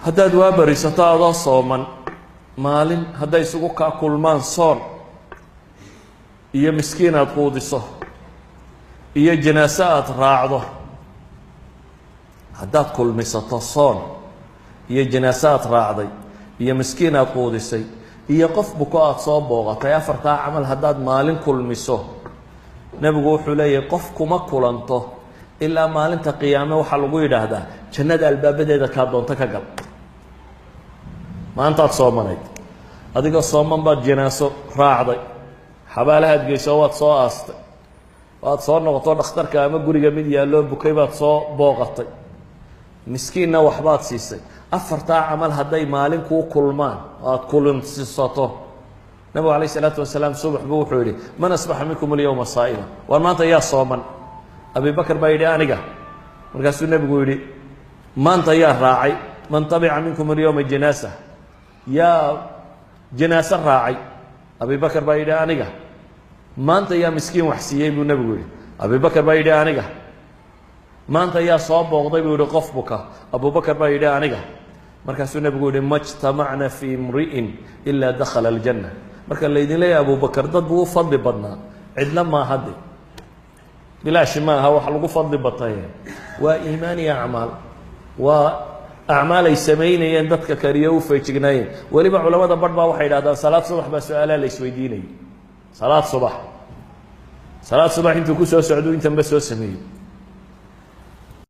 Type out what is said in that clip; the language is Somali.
haddaad waa barisato adoo sooman maalin hadday isugu kaa kulmaan soon iyo miskiin aad quudiso iyo janaaso aad raacdo haddaad kulmisato soon iyo janaaso aad raacday iyo miskiin aad quudisay iyo qof buko aad soo booqatay afartaa camal haddaad maalin kulmiso nebigu wuxuu leeyahay qof kuma kulanto ilaa maalinta qiyaame waxaa lagu yidhaahdaa jannada albaabadeeda kaa doonto ka gal maantaad soomanayd adigoo sooman baad janaaso raacday xabaalahaad geyso waad soo aastay waad soo noqoto dhakhtarka ama guriga mid yaalloo bukay baad soo booqatay miskiinna waxbaad siisay afartaa camal hadday maalin kuu kulmaan aad kulinsisato nabigu calayh isalaatu wasalaam subax buu wuxuu yidhi man asbaxa minkum alyawma saa'ima waar maanta yaa sooman abi bakar baa yidhi aniga markaasuu nebigu yidhi maanta yaa raacay man tabica minkum alyawma janaasa yaa janaaso raacay abi bakar baa yidhi aniga maanta yaa miskiin wax siiyey buu nebigu yidhi abi bakar baa yidhi aniga maanta yaa soo booqday buu yidhi qof buka abubakar baa yidhi aniga markaasuu nebigu yidhi ma jtamacna fii imri'in ilaa dakhala aljanna marka laydin leeyahay abubakar dad buu u fadli badnaa cidna maaha de bilaashi ma aha wax lagu fadli batay waa iimaan iyo acmaal waa acmaal ay samaynayeen dadka kaliya u feejignaayeen weliba culamada badh baa waxay yidhahdaan salaad subax baa su-aalaha la isweydiinayay salaad subax intuu ku soo socdo intanba soo sameeyey